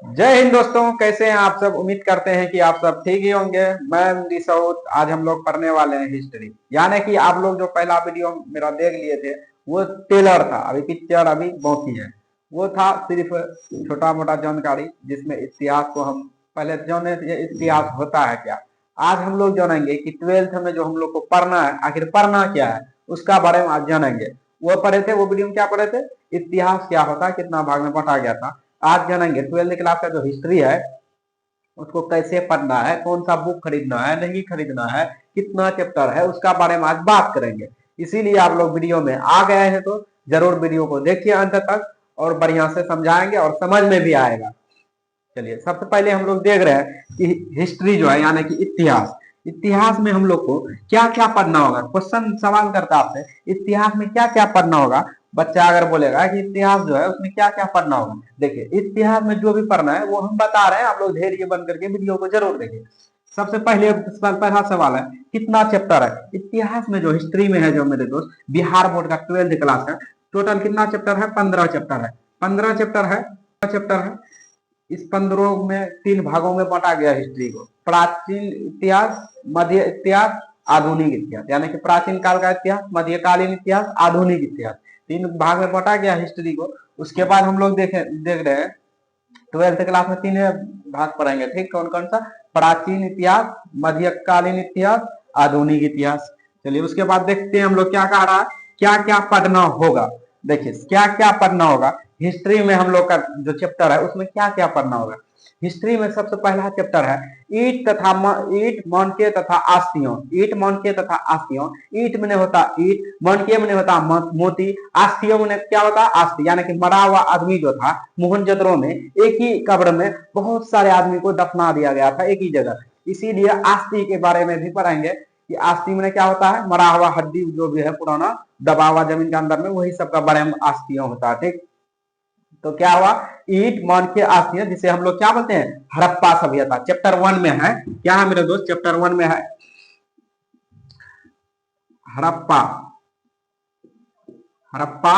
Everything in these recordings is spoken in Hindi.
जय हिंद दोस्तों, कैसे हैं आप सब। उम्मीद करते हैं कि आप सब ठीक ही होंगे। मैं एमडी साउथ। आज हम लोग पढ़ने वाले हैं हिस्ट्री। यानी कि आप लोग जो पहला वीडियो मेरा देख लिए थे वो टेलर था, अभी पिक्चर अभी बाकी है। वो था सिर्फ छोटा मोटा जानकारी जिसमें इतिहास को हम पहले जाने ये इतिहास होता है क्या। आज हम लोग जानेंगे कि ट्वेल्थ में जो हम लोग को पढ़ना है आखिर पढ़ना क्या है, उसका बारे में आज जानेंगे। वो पढ़े थे, वो वीडियो में क्या पढ़े थे, इतिहास क्या होता है, कितना भाग में बांटा गया था। आज जानेंगे ट्वेल्थ क्लास का जो हिस्ट्री है उसको कैसे पढ़ना है, कौन सा बुक खरीदना है नहीं खरीदना है, कितना चैप्टर है, उसका बारे में आज बात करेंगे। इसीलिए आप लोग वीडियो में आ गए हैं तो जरूर वीडियो को देखिए अंत तक, और बढ़िया से समझाएंगे और समझ में भी आएगा। चलिए, सबसे पहले हम लोग देख रहे हैं कि हिस्ट्री जो है यानी कि इतिहास। इतिहास में हम लोग को क्या क्या पढ़ना होगा। क्वेश्चन सवाल करता है आपसे, इतिहास में क्या क्या पढ़ना होगा। बच्चा अगर बोलेगा कि इतिहास जो है उसमें क्या क्या पढ़ना होगा, देखिए इतिहास में जो भी पढ़ना है वो हम बता रहे हैं, आप लोग धैर्य बन करके वीडियो को जरूर देखिए। सबसे पहले पहला सवाल है, कितना चैप्टर है इतिहास में। जो हिस्ट्री में है जो मेरे दोस्त, बिहार बोर्ड का ट्वेल्थ क्लास है, टोटल कितना चैप्टर है, 15 चैप्टर है। 15 चैप्टर है, चैप्टर है। इस 15 में 3 भागों में बांटा गया हिस्ट्री को, प्राचीन इतिहास, मध्य इतिहास, आधुनिक इतिहास। यानी कि प्राचीन काल का इतिहास, मध्यकालीन इतिहास, आधुनिक इतिहास, 3 भाग में बांटा गया हिस्ट्री को। उसके बाद हम लोग देख रहे हैं ट्वेल्थ क्लास में 3 भाग पढ़ेंगे, ठीक। कौन कौन सा, प्राचीन इतिहास, मध्यकालीन इतिहास, आधुनिक इतिहास। चलिए उसके बाद देखते हैं हम लोग क्या कह रहा है, क्या क्या पढ़ना होगा। देखिए क्या क्या पढ़ना होगा हिस्ट्री में, हम लोग का जो चैप्टर है उसमें क्या क्या पढ़ना होगा। हिस्ट्री में सबसे पहला चैप्टर है ईट तथा ईट, मानके तथा आस्तियों। ईट, मानके तथा आस्तियों। ईट में होता ईट, मानके में होता मोती, आस्तियों में क्या होता आस्ती। यानी कि मरा हुआ आदमी जो था मोहनजोदड़ो में, एक ही कब्र में बहुत सारे आदमी को दफना दिया गया था एक ही जगह, इसीलिए आस्ती के बारे में भी पढ़ेंगे कि आस्ती में क्या होता है, मरा हुआ हड्डी जो भी है पुराना दबा हुआ जमीन के अंदर में, वही सबका बारे में आस्तियों होता है, ठीक। तो क्या हुआ, ईट, मानके, आस्तियां, जिसे हम लोग क्या बोलते हैं, हड़प्पा सभ्यता। चैप्टर 1 में है, क्या है मेरे दोस्त, चैप्टर 1 में है हड़प्पा। हड़प्पा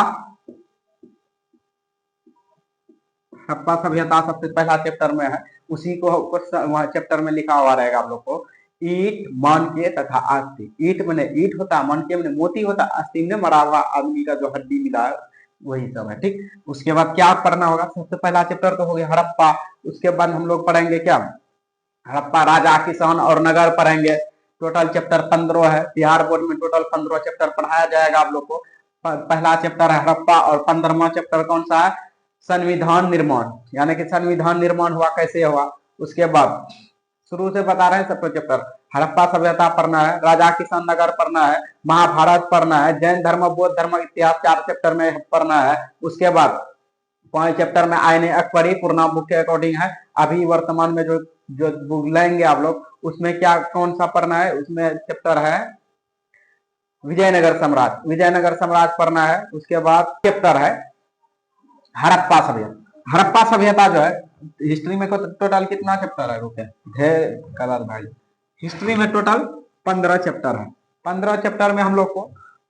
हड़प्पा सभ्यता सबसे पहला चैप्टर में है। उसी को चैप्टर में लिखा हुआ रहेगा आप लोग को, ईट, मानके तथा आस्ती। ईट मैंने ईट होता, मानके मैंने मोती होता, आस्ती में मरा हुआ आदमी का जो हड्डी मिला है वही सब है, ठीक। उसके बाद क्या पढ़ना होगा, सबसे पहला चैप्टर तो हो गया हड़प्पा। उसके बाद हम लोग पढ़ेंगे क्या, हड़प्पा राजा, किसान और नगर पढ़ेंगे। टोटल चैप्टर 15 है। बिहार बोर्ड में टोटल 15 चैप्टर पढ़ाया जाएगा आप लोग को। पहला चैप्टर है हड़प्पा, और 15वां चैप्टर कौन सा है, संविधान निर्माण। यानी कि संविधान निर्माण हुआ कैसे हुआ। उसके बाद शुरू से बता रहे हैं सबको चैप्टर, हड़प्पा सभ्यता पढ़ना है, राजा किसान नगर पढ़ना है, महाभारत पढ़ना है, जैन धर्म बौद्ध धर्म इतिहास 4 चैप्टर में पढ़ना है। उसके बाद 5 चैप्टर में आईने अकबरी पूर्णा बुक के अकॉर्डिंग है। अभी वर्तमान में जो जो बुक लेंगे आप लोग उसमें क्या कौन सा पढ़ना है, उसमें चैप्टर है विजयनगर साम्राज्य। विजयनगर साम्राज्य पढ़ना है। उसके बाद चैप्टर है हड़प्पा सभ्यता। हड़प्पा सभ्यता जो है हिस्ट्री में टोटल कितना चैप्टर है, रुके ढेर कलर भाई। हिस्ट्री में टोटल 15 चैप्टर है। 15 चैप्टर में हम लोग को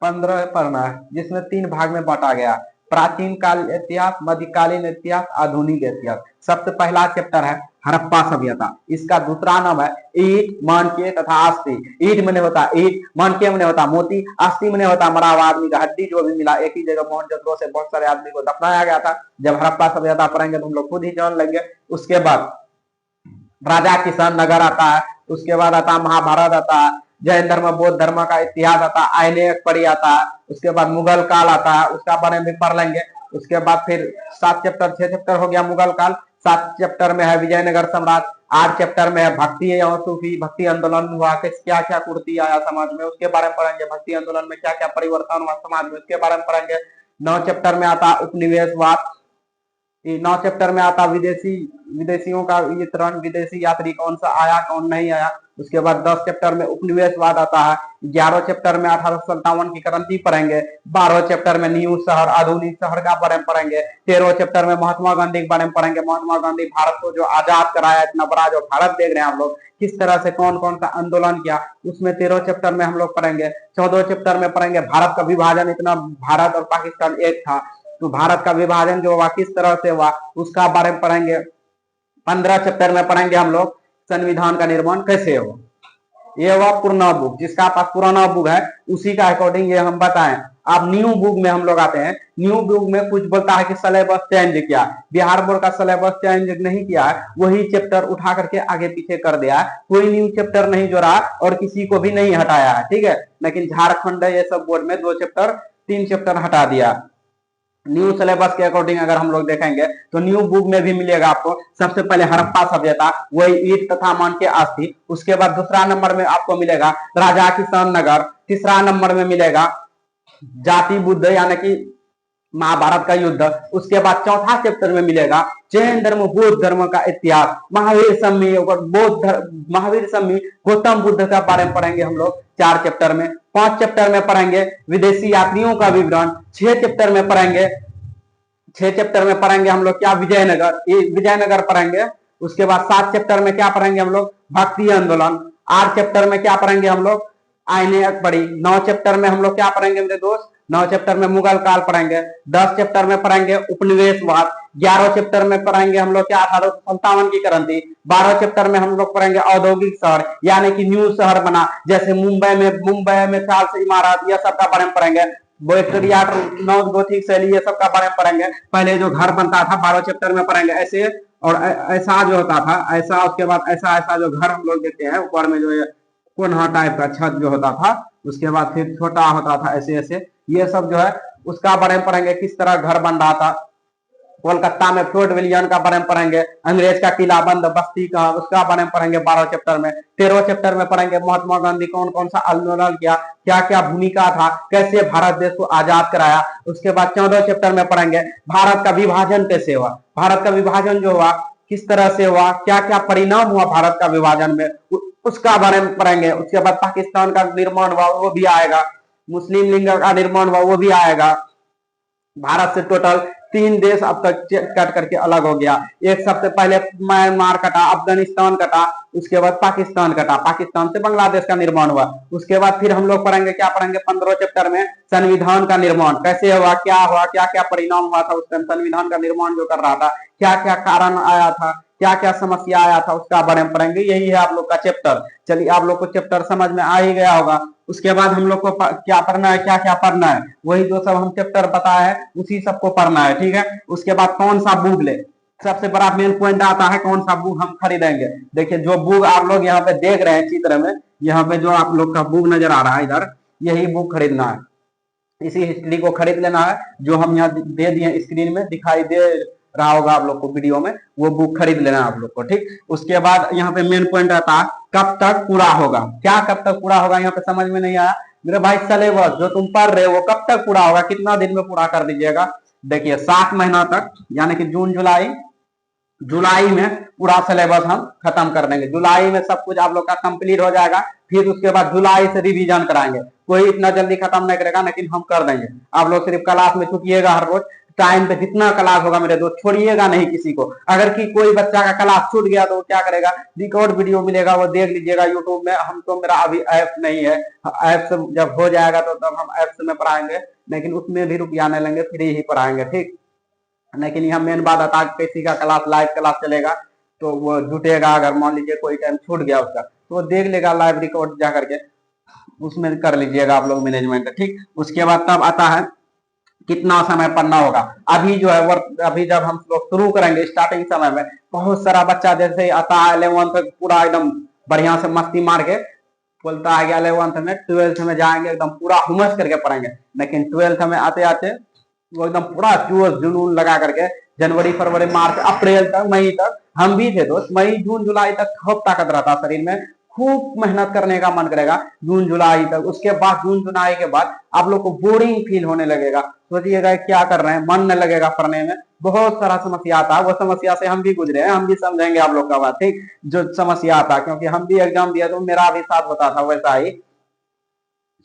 15 पढ़ना है, जिसमें 3 भाग में बांटा गया, प्राचीन काल इतिहास, मध्यकालीन इतिहास, आधुनिक इतिहास। सबसे पहला चैप्टर है हड़प्पा सभ्यता। इसका दूसरा नाम है ईट, मानके तथा आस्ती। ईट में होता ईट, मानके में होता मोती, आस्ती में होता मरा हुआ आदमी का हड्डी जो भी मिला, एक ही जगह मोहनजोदड़ो से बहुत सारे आदमी को दफनाया गया था। जब हड़प्पा सभ्यता पढ़ेंगे तो हम लोग खुद ही जान लेंगे। उसके बाद राजा किसान नगर आता है। उसके बाद आता है महाभारत आता है, जैन धर्म बौद्ध धर्म का इतिहास आता है, आईने अकबरी आता है। उसके बाद मुगल काल आता है, उसका बारे में पढ़ लेंगे। उसके बाद फिर 7 चैप्टर 6 चैप्टर हो गया मुगल काल। 7 चैप्टर में है विजयनगर साम्राज्य। 8 चैप्टर में है भक्ति और सूफी, भक्ति आंदोलन हुआ, क्या क्या कुर्ती आया समाज में, उसके बारे में पढ़ेंगे। भक्ति आंदोलन में क्या क्या परिवर्तन हुआ समाज में, उसके बारे में पढ़ेंगे। 9 चैप्टर में आता उपनिवेशवाद। 9 चैप्टर में आता विदेशियों का वितरण, विदेशी यात्री कौन सा आया कौन नहीं आया। उसके बाद 10 चैप्टर में उपनिवेशवाद आता है। 11 चैप्टर में 1857 की क्रांति पढ़ेंगे। 12 चैप्टर में न्यू शहर, आधुनिक शहर का बारे में पढ़ेंगे। 13 चैप्टर में महात्मा गांधी के बारे में पढ़ेंगे। महात्मा गांधी भारत को जो आजाद कराया, इतना बड़ा जो भारत देख रहे हैं आप लोग, किस तरह से कौन कौन सा आंदोलन किया, उसमें 13 चैप्टर में हम लोग पढ़ेंगे। 14 चैप्टर में पढ़ेंगे भारत का विभाजन, इतना भारत और पाकिस्तान एक था तो भारत का विभाजन जो हुआ किस तरह से हुआ उसका बारे में पढ़ेंगे। 15 चैप्टर में पढ़ेंगे हम लोग संविधान का निर्माण कैसे हो। ये हुआ पुराना बुक, जिसका पास पुराना बुक है उसी का अकॉर्डिंग ये हम बताएं। अब न्यू बुक में हम लोग आते हैं। न्यू बुक में कुछ बोलता है कि सिलेबस चेंज किया, बिहार बोर्ड का सिलेबस चेंज नहीं किया है, वही चैप्टर उठा करके आगे पीछे कर दिया है, कोई न्यू चैप्टर नहीं जोड़ा और किसी को भी नहीं हटाया है, ठीक है। लेकिन झारखंड ये सब बोर्ड में 2 चैप्टर 3 चैप्टर हटा दिया। न्यू सिलेबस के अकॉर्डिंग अगर हम लोग देखेंगे तो न्यू बुक में भी मिलेगा आपको सबसे पहले हड़प्पा सभ्यता, वही ईट तथा मानके अस्थि। उसके बाद दूसरा नंबर में आपको मिलेगा राजा किशन नगर। तीसरा नंबर में मिलेगा जाति बुद्ध यानी कि महाभारत का युद्ध। उसके बाद चौथा चैप्टर में मिलेगा जैन धर्म बौद्ध धर्म का इतिहास, महावीर सम्मी महावीर सम्मी गौतम बुद्ध का बारे में पढ़ेंगे हम लोग 4 चैप्टर में। 5 चैप्टर में पढ़ेंगे विदेशी यात्रियों का विवरण। 6 चैप्टर में पढ़ेंगे हम लोग क्या, विजयनगर पढ़ेंगे। उसके बाद 7 चैप्टर में क्या पढ़ेंगे हम लोग, भक्ति आंदोलन। 8 चैप्टर में क्या पढ़ेंगे हम लोग, आईने अकबरी। 9 चैप्टर में हम लोग क्या पढ़ेंगे मेरे दोस्त, 9 चैप्टर में मुगल काल पढ़ेंगे। 10 चैप्टर में पढ़ेंगे उपनिवेशवाद। 11 चैप्टर में पढ़ेंगे हम लोग क्या, 1857 की क्रांति। 12 चैप्टर में हम लोग पढ़ेंगे औद्योगिक शहर यानी कि न्यू शहर बना, जैसे मुंबई में चार्ल्स इमारत, यह सब का बारे में पढ़ेंगे। विक्टोरिया नॉर्थ गोथिक शैली, ये सब का बारे में पढ़ेंगे। पहले जो घर बनता था 12 चैप्टर में पढ़ेंगे ऐसे, और ऐसा जो होता था ऐसा। उसके बाद ऐसा ऐसा जो घर हम लोग देखते हैं ऊपर में जो कोन्हा टाइप का छत जो होता था, उसके बाद फिर छोटा होता था ऐसे ऐसे, ये सब जो है उसका बारे में पढ़ेंगे, किस तरह घर बन रहा था। कोलकाता में फोर्ट विलियम का बारे में पढ़ेंगे। अंग्रेज का किला बंद बस्ती का, उसका बारे में पढ़ेंगे 12 चैप्टर में। 13 चैप्टर में पढ़ेंगे महात्मा गांधी कौन कौन सा आंदोलन किया, क्या क्या भूमिका था, कैसे भारत देश को आजाद कराया। उसके बाद 14 चैप्टर में पढ़ेंगे भारत का विभाजन कैसे हुआ, भारत का विभाजन जो हुआ किस तरह से हुआ, क्या क्या परिणाम हुआ भारत का विभाजन में, उसका बारे में पढ़ेंगे। उसके बाद पाकिस्तान का निर्माण हुआ वो भी आएगा, मुस्लिम लीग का निर्माण हुआ वो भी आएगा। भारत से टोटल 3 देश अब तक कट करके अलग हो गया। एक सबसे पहले म्यांमार कटा, अफगानिस्तान कटा, उसके बाद पाकिस्तान कटा, पाकिस्तान से बांग्लादेश का निर्माण हुआ। उसके बाद फिर हम लोग पढ़ेंगे क्या पढ़ेंगे 15 चैप्टर में संविधान का निर्माण कैसे हुआ, क्या क्या परिणाम हुआ था उस टाइम संविधान का निर्माण जो कर रहा था, क्या क्या कारण आया था, क्या क्या समस्या आया था, उसका बारे में पढ़ेंगे। यही है आप लोग का चैप्टर। चलिए आप लोग को चैप्टर समझ में आ ही गया होगा। उसके बाद हम लोग को क्या पढ़ना है, क्या क्या पढ़ना है, वही जो सब हम चैप्टर बताया है उसी सबको पढ़ना है, ठीक है। उसके बाद कौन सा बुक ले, सबसे बड़ा मेन पॉइंट आता है कौन सा बुक हम खरीदेंगे। देखिए जो बुक आप लोग यहाँ पे देख रहे हैं चित्र में, यहाँ पे जो आप लोग का बुक नजर आ रहा है इधर, यही बुक खरीदना है। इसी हिस्ट्री को खरीद लेना है जो हम यहाँ दे दिए, स्क्रीन में दिखाई दे रहा होगा आप लोग को वीडियो में, वो बुक खरीद लेना है आप लोग को, ठीक। उसके बाद यहाँ पे मेन पॉइंट आता है कब तक पूरा होगा, क्या कब तक पूरा होगा, यहाँ पे समझ में नहीं आया मेरे भाई। सिलेबस जो तुम पढ़ रहे हो वो कब तक पूरा होगा, कितना दिन में पूरा कर दीजिएगा। देखिए 7 महीना तक यानी कि जून जुलाई में पूरा सिलेबस हम खत्म कर देंगे। जुलाई में सब कुछ आप लोग का कंप्लीट हो जाएगा। फिर उसके बाद जुलाई से रिवीजन कराएंगे। कोई इतना जल्दी खत्म नहीं करेगा लेकिन हम कर देंगे। आप लोग सिर्फ क्लास में छुटिएगा हर रोज, टाइम पे जितना क्लास होगा मेरे दोस्त छोड़िएगा नहीं किसी को। अगर कि कोई बच्चा का क्लास छूट गया तो क्या करेगा, रिकॉर्ड वीडियो मिलेगा वो देख लीजिएगा यूट्यूब में। हम तो मेरा अभी ऐप नहीं है, ऐप से जब हो जाएगा तो तब हम ऐप में पढ़ाएंगे, लेकिन उसमें भी रुपया नहीं लेंगे, फ्री ही पढ़ाएंगे, ठीक। लेकिन यहाँ मेन बात आता है किसी का क्लास लाइव क्लास चलेगा तो वो जुटेगा। अगर मान लीजिए कोई टाइम छूट गया उसका तो वो देख लेगा लाइव रिकॉर्ड जा करके, उसमें कर लीजिएगा आप लोग मैनेजमेंट, ठीक। उसके बाद तब आता है कितना समय पढ़ना होगा। अभी जो है अभी जब हम लोग शुरू करेंगे स्टार्टिंग समय में बहुत सारा बच्चा जैसे आता है 11th तक पूरा एकदम बढ़िया से मस्ती मार के बोलता है 11th में 12th में जाएंगे एकदम पूरा हुमस करके पढ़ेंगे। लेकिन 12th में आते आते वो एकदम पूरा जोश जुनून लगा करके जनवरी फरवरी मार्च अप्रैल तक मई तक, हम भी थे दोस्त, मई जून जुलाई तक खूब ताकत रहता शरीर में, खूब मेहनत करने का मन करेगा जून जुलाई तक। उसके बाद जून जुलाई के बाद आप लोग को बोरिंग फील होने लगेगा, सोचिएगा क्या कर रहे हैं, मन न लगेगा पढ़ने में, बहुत सारा समस्या आता है। वो समस्या से हम भी गुजरे हैं, हम भी समझेंगे आप लोग का बात, ठीक। जो समस्या आता है क्योंकि हम भी एग्जाम दिया तो मेरा भी साथ होता था वैसा ही।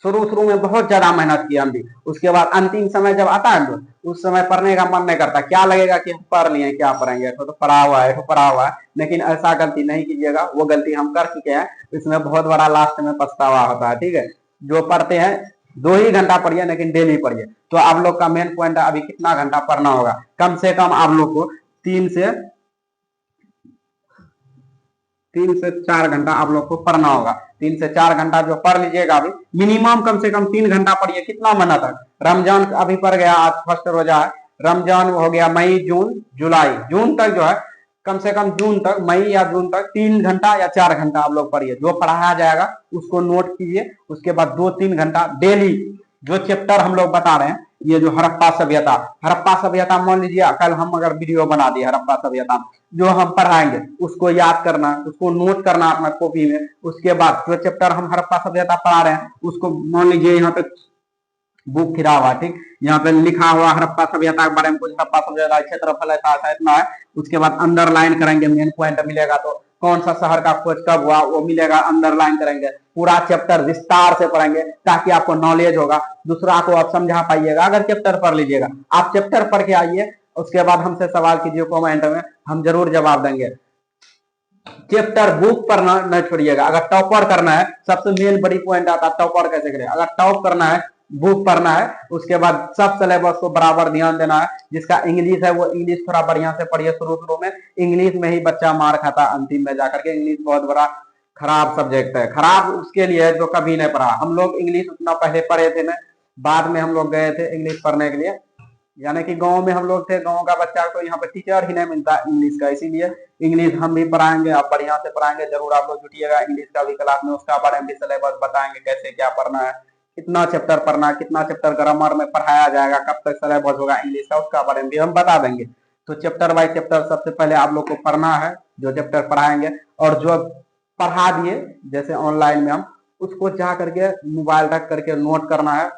शुरू में बहुत ज्यादा मेहनत की हम भी। उसके बाद अंतिम समय जब आता है तो उस समय पढ़ने का मन नहीं करता, क्या लगेगा कि हम पढ़ लिए क्या पढ़ेंगे, तो पढ़ा हुआ है तो पढ़ा हुआ है। लेकिन ऐसा गलती नहीं कीजिएगा, वो गलती हम कर चुके हैं, इसमें बहुत बड़ा लास्ट में पछतावा होता है, ठीक है। जो पढ़ते हैं 2 ही घंटा पढ़िए लेकिन डेली पढ़िए। तो आप लोग का मेन पॉइंट है अभी कितना घंटा पढ़ना होगा, कम से कम आप लोग को 3 से 3 से 4 घंटा आप लोग को पढ़ना होगा। 3 से 4 घंटा जो पढ़ लीजिएगा अभी, मिनिमम कम से कम 3 घंटा पढ़िए। कितना महीना तक? रमजान अभी पड़ गया, आज फर्स्ट रोजा है, रमजान हो गया मई जून जुलाई, जून तक जो है, कम से कम जून तक, मई या जून तक 3 घंटा या 4 घंटा आप लोग पढ़िए। जो पढ़ाया जाएगा उसको नोट कीजिए। उसके बाद 2-3 घंटा डेली जो चैप्टर हम लोग बता रहे हैं, ये जो हड़प्पा सभ्यता, हड़प्पा सभ्यता मान लीजिए कल हम अगर वीडियो बना दिए हड़प्पा सभ्यता, जो हम पढ़ाएंगे उसको याद करना, उसको नोट करना अपना कॉपी में। उसके बाद जो चैप्टर हम हड़प्पा सभ्यता पढ़ा रहे हैं उसको मान लीजिए यहाँ पे बुक फिरा हुआ, ठीक, यहाँ पे लिखा हुआ हड़प्पा सभ्यता के बारे में कुछ, हड़प्पा सभ्यता क्षेत्रफल ऐसा इतना है। उसके बाद अंडरलाइन करेंगे, मेन पॉइंट मिलेगा तो कौन सा शहर का खोज कब हुआ वो मिलेगा, अंडरलाइन करेंगे। पूरा चैप्टर विस्तार से पढ़ेंगे ताकि आपको नॉलेज होगा, दूसरा को आप समझा पाइएगा। अगर चैप्टर पढ़ लीजिएगा, आप चैप्टर पढ़ के आइए, उसके बाद हमसे सवाल कीजिए कमेंट में, हम जरूर जवाब देंगे। चैप्टर बुक पढ़ना न छोड़िएगा। अगर टॉपर करना है, सबसे मेन बड़ी पॉइंट आता है टॉपर कैसे करें। अगर टॉप करना है, बुक पढ़ना है, उसके बाद सब सिलेबस को बराबर ध्यान देना है। जिसका इंग्लिश है वो इंग्लिश थोड़ा बढ़िया से पढ़िए। शुरू शुरू में इंग्लिश में ही बच्चा मार खाता, अंतिम में जाकर के इंग्लिश बहुत बड़ा खराब सब्जेक्ट है। खराब उसके लिए जो कभी नहीं पढ़ा। हम लोग इंग्लिश उतना पहले पढ़े थे ना, बाद में हम लोग गए थे इंग्लिश पढ़ने के लिए। यानी कि गांव में हम लोग थे, गांव का बच्चा को यहाँ पे टीचर ही नहीं मिलता इंग्लिश का, इसीलिए इंग्लिश हम भी पढ़ाएंगे, आप बढ़िया से पढ़ाएंगे। जरूर आप लोग जुटिएगा इंग्लिश का भी क्लास में, उसका बारे में भी सिलेबस बताएंगे कैसे क्या पढ़ना है, कितना चैप्टर पढ़ना है, कितना चैप्टर ग्रामर में पढ़ाया जाएगा, कब तक सिलेबस होगा इंग्लिश का, उसका बारे में भी हम बता देंगे। तो चैप्टर बाय चैप्टर सबसे पहले आप लोग को पढ़ना है, जो चैप्टर पढ़ाएंगे। और जो पढ़ा दिए जैसे ऑनलाइन में हम, उसको जा करके मोबाइल रख करके नोट करना है।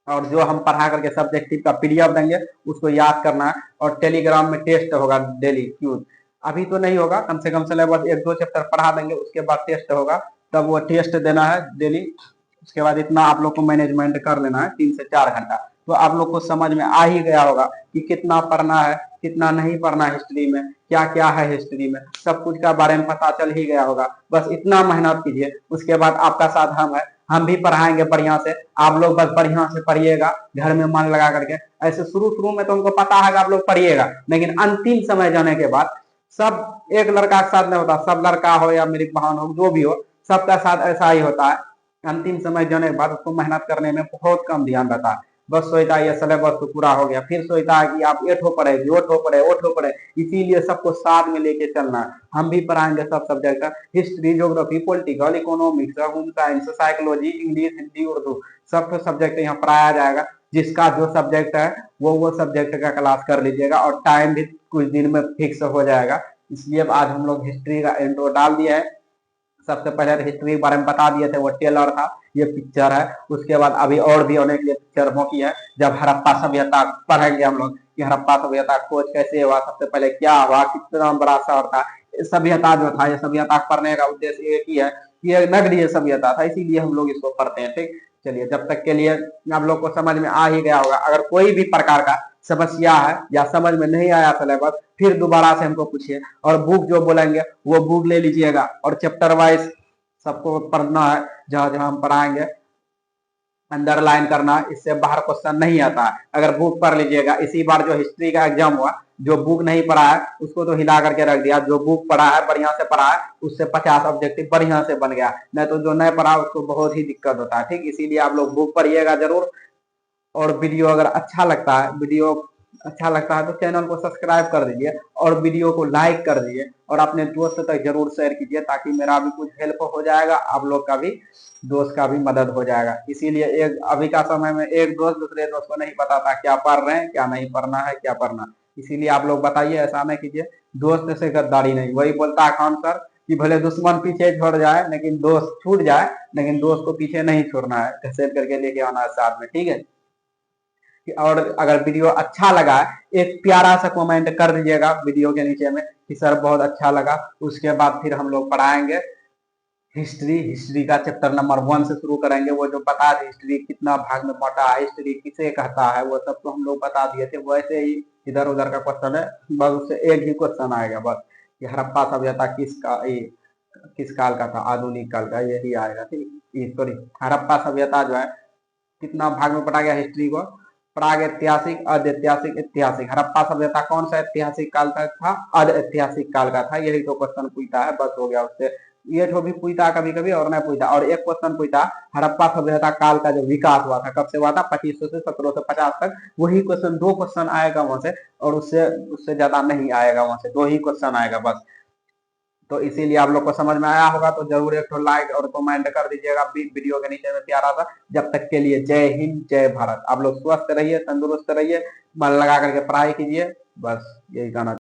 और जो हम पढ़ा करके सब्जेक्टिव का पीडीएफ देंगे उसको याद करना है। और टेलीग्राम में टेस्ट होगा डेली, क्यों अभी तो नहीं होगा, कम से कम सिलेबस 1-2 चैप्टर पढ़ा देंगे, उसके बाद टेस्ट होगा, तब वो टेस्ट देना है डेली। उसके बाद इतना आप लोग को मैनेजमेंट कर लेना है 3 से 4 घंटा। तो आप लोग को समझ में आ ही गया होगा कि कितना पढ़ना है, कितना नहीं पढ़ना है, हिस्ट्री में क्या क्या है, हिस्ट्री में सब कुछ का बारे में पता चल ही गया होगा। बस इतना मेहनत कीजिए, उसके बाद आपका साथ हम है, हम भी पढ़ाएंगे बढ़िया से। आप लोग बस बढ़िया से पढ़िएगा, घर में मन लगा करके। ऐसे शुरू शुरू में तो हमको पता है कि आप लोग पढ़िएगा, लेकिन अंतिम समय जाने के बाद सब एक लड़का के साथ नहीं होता, सब लड़का हो या मेरी बहन हो, जो भी हो, सबका साथ ऐसा ही होता है। अंतिम समय जाने के बाद उसको मेहनत करने में बहुत कम ध्यान रहता है। बस सोचता है ये सिलेबस तो पूरा हो गया, फिर सोचता है कि आप एठो पढ़ेगी, ओठो पढ़े, ओठो पढ़े। इसीलिए सबको साथ में लेके चलना है। हम भी पढ़ाएंगे सब subject, history, geography, political, economics, home science, psychology, English, Hindi, Urdu, सब सब्जेक्ट यहाँ पढ़ाया जाएगा। जिसका जो सब्जेक्ट है वो सब्जेक्ट का क्लास कर लीजिएगा, और टाइम भी कुछ दिन में फिक्स हो जाएगा। इसलिए आज हम लोग हिस्ट्री का इंट्रो डाल दिया है। सबसे पहले हिस्ट्री के बारे में बता दिए थे, वो टेलर था, ये पिक्चर है। उसके बाद अभी और भी होने के लिए पिक्चर बाकी है। जब हड़प्पा सभ्यता पढ़ेंगे हम लोग कि हड़प्पा सभ्यता खोज कैसे हुआ, सबसे पहले क्या हुआ, कितना बड़ा शहर था। सभ्यता जो था, ये सभ्यता पढ़ने का उद्देश्य एक ही है कि ये नगरीय सभ्यता था, इसीलिए हम लोग इसको पढ़ते हैं, ठीक। चलिए, जब तक के लिए आप लोग को समझ में आ ही गया होगा। अगर कोई भी प्रकार का समस्या है या समझ में नहीं आया सिलेबस, फिर दोबारा से हमको पूछिए। और बुक जो बोलेंगे वो बुक ले लीजिएगा, और चैप्टर वाइज सबको पढ़ना है। जहां जहां हम पढ़ाएंगे अंडरलाइन करना, इससे बाहर क्वेश्चन नहीं आता है। अगर बुक पढ़ लीजिएगा, इसी बार जो हिस्ट्री का एग्जाम हुआ, जो बुक नहीं पढ़ा है उसको तो हिला करके रख दिया, जो बुक पढ़ा है बढ़िया से पढ़ा है उससे 50 ऑब्जेक्टिव बढ़िया से बन गया। नहीं तो जो नहीं पढ़ा उसको बहुत ही दिक्कत होता है, ठीक। इसीलिए आप लोग बुक पढ़िएगा जरूर। और वीडियो अगर अच्छा लगता है, वीडियो अच्छा लगता है तो चैनल को सब्सक्राइब कर दीजिए, और वीडियो को लाइक कर दीजिए, और अपने दोस्त तक जरूर शेयर कीजिए, ताकि मेरा भी कुछ हेल्प हो जाएगा, आप लोग का भी, दोस्त का भी मदद हो जाएगा। इसीलिए एक अभी का समय में एक दोस्त दूसरे दोस्त को नहीं बताता क्या पढ़ रहे हैं, क्या नहीं पढ़ना है, क्या पढ़ना। इसीलिए आप लोग बताइए, ऐसा नहीं कीजिए। दोस्त से गद्दारी नहीं, वही बोलता है खान सर कि भले दुश्मन पीछे छोड़ जाए लेकिन दोस्त छूट जाए, लेकिन दोस्त को पीछे नहीं छोड़ना है, घसीट करके लेके आना है साथ में, ठीक है। और अगर वीडियो अच्छा लगा, एक प्यारा सा कमेंट कर दीजिएगा वीडियो के नीचे में कि सर बहुत अच्छा लगा। उसके बाद फिर हम लोग पढ़ाएंगे हिस्ट्री का चैप्टर नंबर 1 से शुरू करेंगे। वो जो बता दी हिस्ट्री कितना भाग में बांटा है, हिस्ट्री किसे कहता है, वो सब तो हम लोग बता दिए थे। वैसे ही इधर उधर का क्वेश्चन है, बस उससे एक ही क्वेश्चन आएगा, बस कि हड़प्पा सभ्यता किस काल का था, आधुनिक काल का, यही आएगा, ठीक। सॉरी, हड़प्पा सभ्यता जो है कितना भाग में बटा गया हिस्ट्री को, प्राग ऐतिहासिक, अध ऐतिहासिक, ऐतिहासिक। हड़प्पा सभ्यता कौन सा ऐतिहासिक काल का था? अध ऐतिहासिक काल का था। यही तो क्वेश्चन पूछता है, बस हो गया उससे। ये तो भी पूछता कभी कभी और नहीं पूछता। और एक क्वेश्चन पूछता हड़प्पा सभ्यता काल का जो विकास हुआ था कब से हुआ था? 2500 से 1750 तक। वही क्वेश्चन, दो क्वेश्चन आएगा वहां से, और उससे उससे ज्यादा नहीं आएगा वहां से, दो ही क्वेश्चन आएगा बस। तो इसीलिए आप लोग को समझ में आया होगा, तो जरूर एक तो लाइक और कमेंट कर दीजिएगा वीडियो के नीचे में प्यारा सा। जब तक के लिए जय हिंद, जय भारत। आप लोग स्वस्थ रहिए, तंदुरुस्त रहिए, मन लगा करके पढ़ाई कीजिए, बस यही कहना